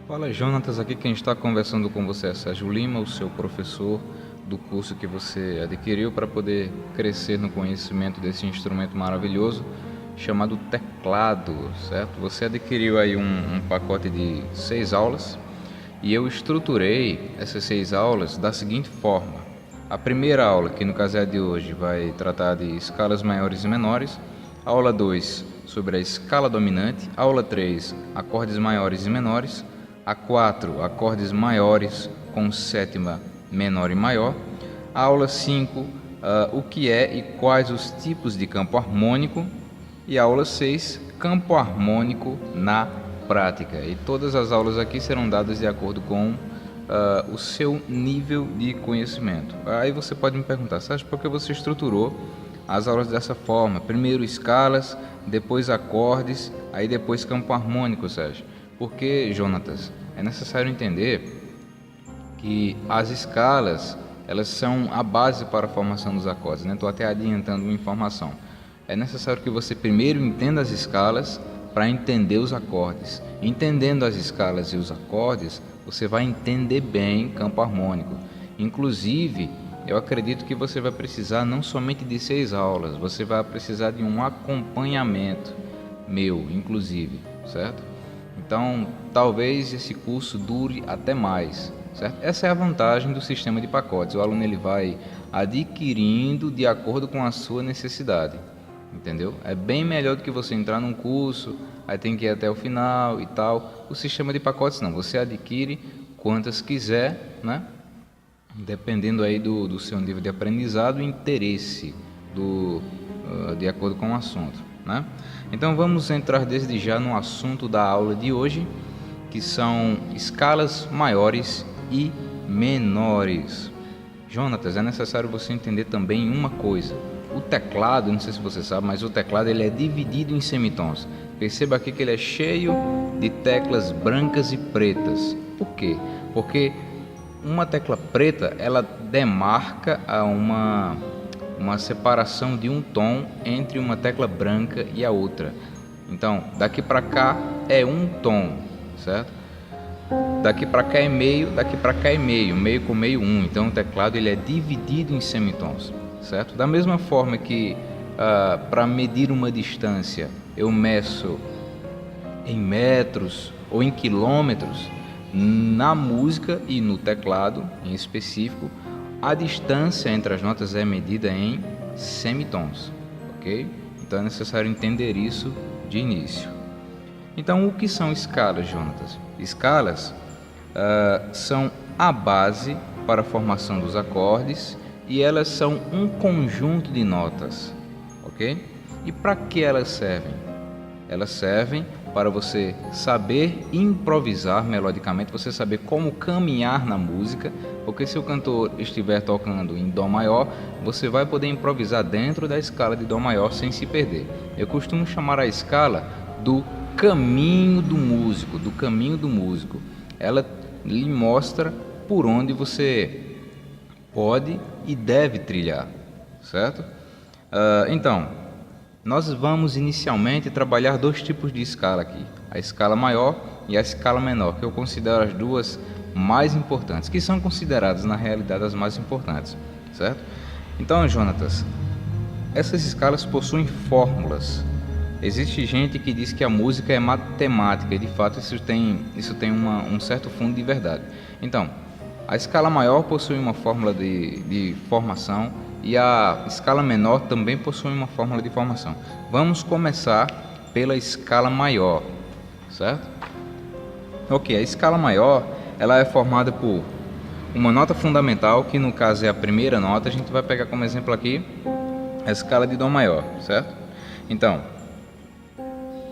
Fala, Jonatas, aqui quem está conversando com você é Sérgio Lima, o seu professor do curso que você adquiriu para poder crescer no conhecimento desse instrumento maravilhoso chamado teclado, certo? Você adquiriu aí um pacote de 6 aulas e eu estruturei essas 6 aulas da seguinte forma. A primeira aula, que no caso é a de hoje, vai tratar de escalas maiores e menores. Aula 2, sobre a escala dominante. Aula 3, acordes maiores e menores. A 4, acordes maiores com sétima menor e maior. A aula 5, o que é e quais os tipos de campo harmônico. E a aula 6, campo harmônico na prática. E todas as aulas aqui serão dadas de acordo com o seu nível de conhecimento. Aí você pode me perguntar, Sérgio, por que você estruturou as aulas dessa forma? Primeiro escalas, depois acordes, aí depois campo harmônico, Sérgio. Porque, Jonatas, é necessário entender que as escalas, elas são a base para a formação dos acordes, né? Estou até adiantando uma informação. É necessário que você primeiro entenda as escalas para entender os acordes. Entendendo as escalas e os acordes, você vai entender bem campo harmônico. Inclusive, eu acredito que você vai precisar não somente de 6 aulas, você vai precisar de um acompanhamento meu, inclusive, certo? Então, talvez esse curso dure até mais, certo? Essa é a vantagem do sistema de pacotes. O aluno ele vai adquirindo de acordo com a sua necessidade, entendeu? É bem melhor do que você entrar num curso, aí tem que ir até o final e tal. O sistema de pacotes não, você adquire quantas quiser, né? Dependendo aí do seu nível de aprendizado e interesse de acordo com o assunto, né? Então vamos entrar desde já no assunto da aula de hoje, que são escalas maiores e menores. Jonatas, é necessário você entender também uma coisa. O teclado, não sei se você sabe, mas o teclado ele é dividido em semitons. Perceba aqui que ele é cheio de teclas brancas e pretas. Por quê? Porque uma tecla preta, ela demarca uma separação de um tom entre uma tecla branca e a outra. Então, daqui para cá é um tom, certo? Daqui para cá é meio, daqui para cá é meio, meio com meio um. Então, o teclado ele é dividido em semitons, certo? Da mesma forma que para medir uma distância eu meço em metros ou em quilômetros, na música e no teclado em específico, a distância entre as notas é medida em semitons, ok? Então é necessário entender isso de início. Então, o que são escalas, Jonatas? Escalas são a base para a formação dos acordes e elas são um conjunto de notas, ok? E para que elas servem? Elas servem para você saber improvisar melodicamente, você saber como caminhar na música, porque se o cantor estiver tocando em Dó maior, você vai poder improvisar dentro da escala de Dó maior sem se perder. Eu costumo chamar a escala do caminho do músico, Ela lhe mostra por onde você pode e deve trilhar, certo? Então, nós vamos inicialmente trabalhar 2 tipos de escala aqui, a escala maior e a escala menor, que eu considero as duas mais importantes, que são consideradas na realidade as mais importantes, certo? Então, Jonatas, essas escalas possuem fórmulas. Existe gente que diz que a música é matemática e de fato isso tem um certo fundo de verdade. Então, a escala maior possui uma fórmula de formação e a escala menor também possui uma fórmula de formação. Vamos começar pela escala maior, certo? Ok, a escala maior ela é formada por uma nota fundamental, que no caso é a primeira nota. A gente vai pegar como exemplo aqui a escala de Dó maior, certo? Então,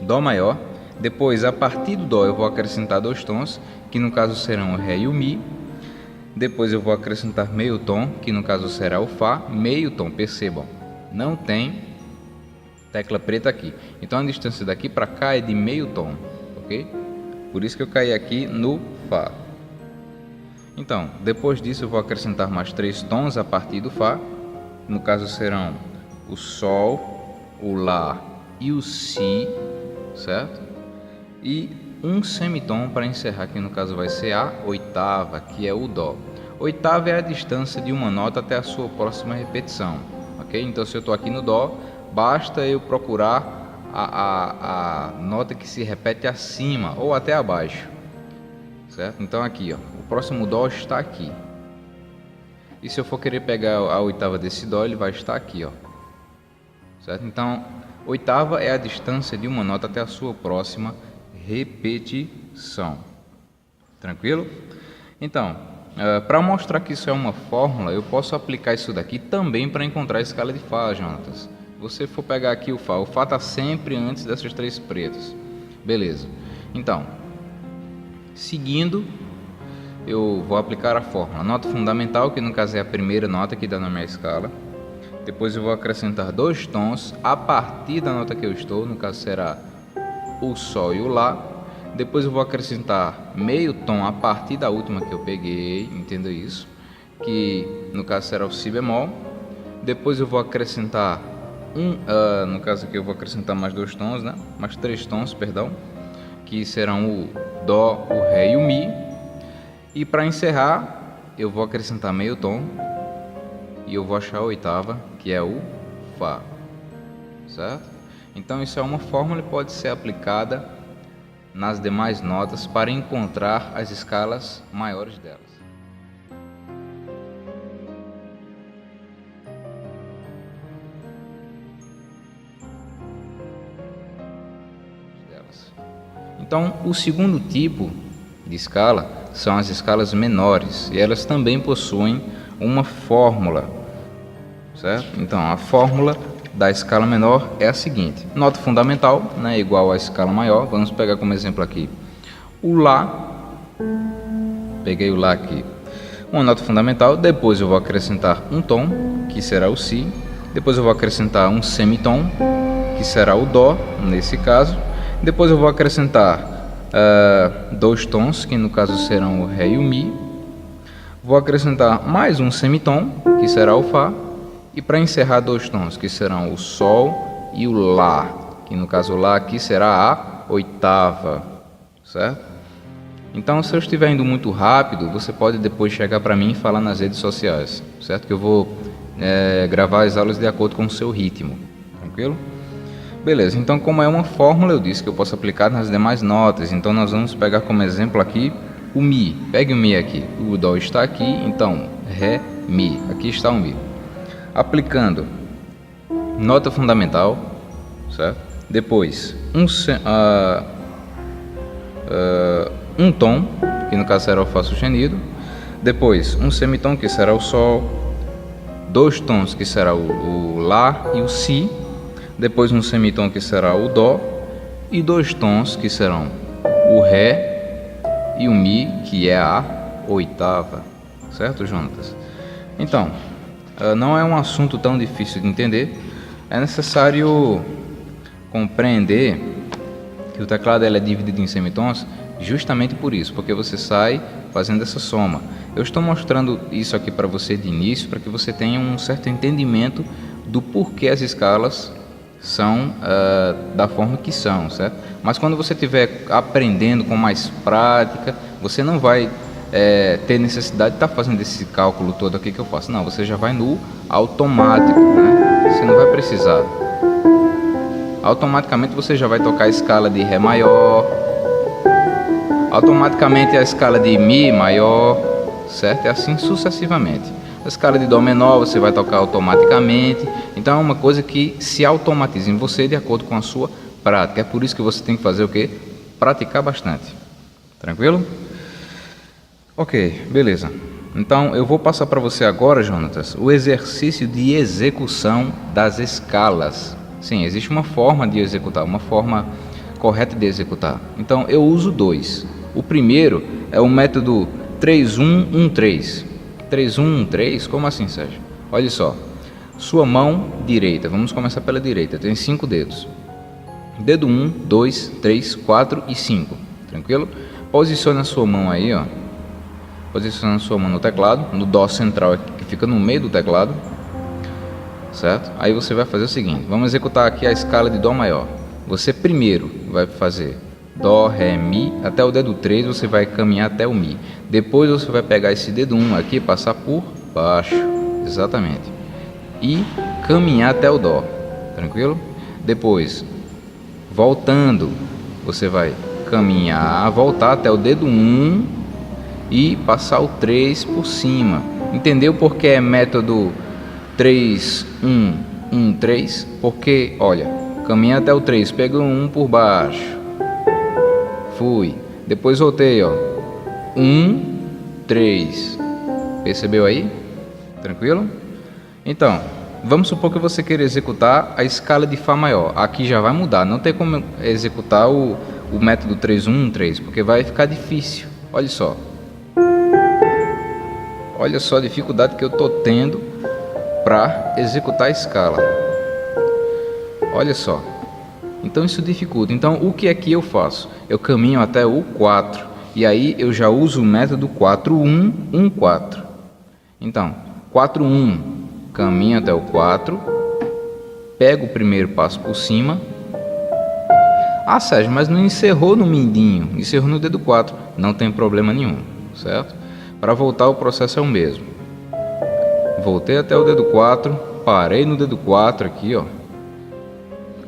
Dó maior, depois a partir do Dó eu vou acrescentar 2 tons, que no caso serão o Ré e o Mi. Depois eu vou acrescentar meio tom, que no caso será o Fá, meio tom, percebam, não tem tecla preta aqui. Então a distância daqui para cá é de meio tom, ok? Por isso que eu caí aqui no Fá. Então, depois disso eu vou acrescentar mais 3 tons a partir do Fá. No caso serão o Sol, o Lá e o Si, certo? E um semitom para encerrar, que no caso vai ser a oitava, que é o Dó. Oitava é a distância de uma nota até a sua próxima repetição, ok? Então, se eu estou aqui no Dó, basta eu procurar a nota que se repete acima ou até abaixo, certo? Então aqui, ó, o próximo Dó está aqui. E se eu for querer pegar a oitava desse Dó, ele vai estar aqui, ó, certo? Então, oitava é a distância de uma nota até a sua próxima repetição. Tranquilo? Então, para mostrar que isso é uma fórmula, eu posso aplicar isso daqui também para encontrar a escala de Fá, Jonatas. Se você for pegar aqui o Fá está sempre antes dessas três pretas. Beleza. Então, seguindo, eu vou aplicar a fórmula. Nota fundamental, que no caso é a primeira nota que dá na minha escala. Depois eu vou acrescentar dois tons a partir da nota que eu estou, no caso será o Sol e o Lá. Depois eu vou acrescentar meio tom a partir da última que eu peguei, entenda isso, que no caso será o Si bemol. Depois eu vou acrescentar no caso aqui eu vou acrescentar mais dois tons, né? Mais três tons, perdão, que serão o Dó, o Ré e o Mi. E para encerrar, eu vou acrescentar meio tom e eu vou achar a oitava, que é o Fá, certo? Então isso é uma fórmula e pode ser aplicada nas demais notas para encontrar as escalas maiores delas. Então, o segundo tipo de escala são as escalas menores, e elas também possuem uma fórmula, certo? Então, a fórmula da escala menor é a seguinte: nota fundamental, né, igual à escala maior. Vamos pegar como exemplo aqui o Lá. Peguei o Lá aqui, uma nota fundamental. Depois eu vou acrescentar um tom, que será o Si. Depois eu vou acrescentar um semitom, que será o Dó, nesse caso. Depois eu vou acrescentar dois tons, que no caso serão o Ré e o Mi. Vou acrescentar mais um semitom, que será o Fá. E para encerrar, dois tons, que serão o Sol e o Lá, que no caso o Lá aqui será a oitava, certo? Então, se eu estiver indo muito rápido, você pode depois chegar para mim e falar nas redes sociais, certo? Que eu vou gravar as aulas de acordo com o seu ritmo, tranquilo? Beleza, então como é uma fórmula, eu disse que eu posso aplicar nas demais notas. Então nós vamos pegar como exemplo aqui o Mi. Pegue o Mi aqui, o Dó está aqui, então Ré, Mi, aqui está o Mi. Aplicando nota fundamental, certo? Depois um tom, que no caso será o Fá sustenido. Depois um semitom, que será o Sol. Dois tons, que será o Lá e o Si. Depois um semitom, que será o Dó, e dois tons, que serão o Ré e o Mi, que é a oitava, certo, Jonatas? Então, não é um assunto tão difícil de entender. É necessário compreender que o teclado é dividido em semitons justamente por isso, porque você sai fazendo essa soma. Eu estou mostrando isso aqui para você de início, para que você tenha um certo entendimento do porquê as escalas são da forma que são, certo? Mas quando você estiver aprendendo com mais prática, você não vai ter necessidade de estar fazendo esse cálculo todo aqui que eu faço. Não, você já vai no automático, né? Você não vai precisar. Automaticamente você já vai tocar a escala de Ré maior, automaticamente a escala de Mi maior, certo? E assim sucessivamente. A escala de Dó menor você vai tocar automaticamente. Então é uma coisa que se automatiza em você de acordo com a sua prática. É por isso que você tem que fazer o quê? Praticar bastante. Tranquilo? Ok, beleza. Então eu vou passar para você agora, Jonatas, o exercício de execução das escalas. Sim, existe uma forma de executar, uma forma correta de executar. Então eu uso dois. O primeiro é o método 3-1-1-3. 3-1-1-3? Como assim, Sérgio? Olha só. Sua mão direita, vamos começar pela direita, tem 5 dedos. Dedo 1, 2, 3, 4 e 5. Tranquilo? Posicione a sua mão aí, ó. Posicione a sua mão no teclado, no Dó central que fica no meio do teclado. Certo? Aí você vai fazer o seguinte, vamos executar aqui a escala de Dó maior. Você primeiro vai fazer Dó, Ré, Mi, até o dedo 3 você vai caminhar até o Mi. Depois você vai pegar esse dedo 1 aqui, passar por baixo, exatamente, e caminhar até o Dó, tranquilo? Depois, voltando, você vai caminhar, voltar até o dedo 1 e passar o 3 por cima. Entendeu porque é método 3, 1, 1, 3? Porque, olha, caminha até o 3, pega o 1 por baixo, fui, depois voltei, ó, 1, 3, percebeu aí? Tranquilo? Então, vamos supor que você queira executar a escala de Fá maior. Aqui já vai mudar, não tem como executar o método 3, 1, 3, porque vai ficar difícil. Olha só. Olha só a dificuldade que eu estou tendo para executar a escala. Olha só. Então isso dificulta. Então o que é que eu faço? Eu caminho até o 4. E aí eu já uso o método 4, 1, 1, 4. Então, 4, 1, caminho até o 4. Pego o primeiro passo por cima. Ah, Sérgio, mas não encerrou no mindinho, encerrou no dedo 4. Não tem problema nenhum, certo? Para voltar o processo é o mesmo. Voltei até o dedo 4, parei no dedo 4 aqui, ó.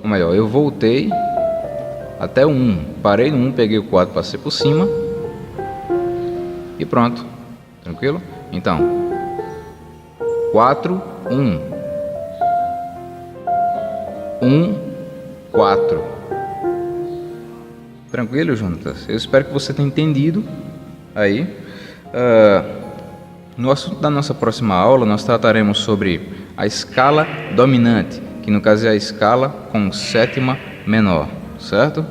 Ou melhor, eu voltei até o 1, parei no 1, peguei o 4, passei por cima e pronto, tranquilo? Então, 4, 1, 1, 4. Tranquilo, Jonatas? Eu espero que você tenha entendido aí. No assunto da nossa próxima aula, nós trataremos sobre a escala dominante, que no caso é a escala com sétima menor, certo?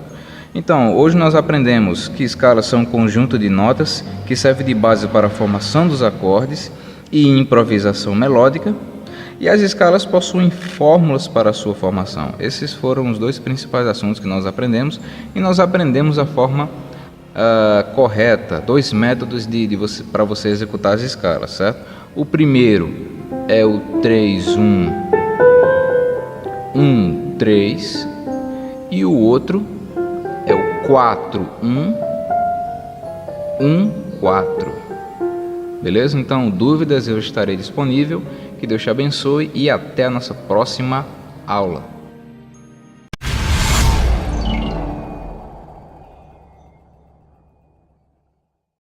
Então, hoje nós aprendemos que escalas são um conjunto de notas que serve de base para a formação dos acordes e improvisação melódica, e as escalas possuem fórmulas para a sua formação. Esses foram os dois principais assuntos que nós aprendemos, e nós aprendemos a forma correta, dois métodos para você executar as escalas, certo? O primeiro é o 3, 1, 1, 3, e o outro é o 4, 1, 1, 4. Beleza? Então, dúvidas eu estarei disponível. Que Deus te abençoe e até a nossa próxima aula.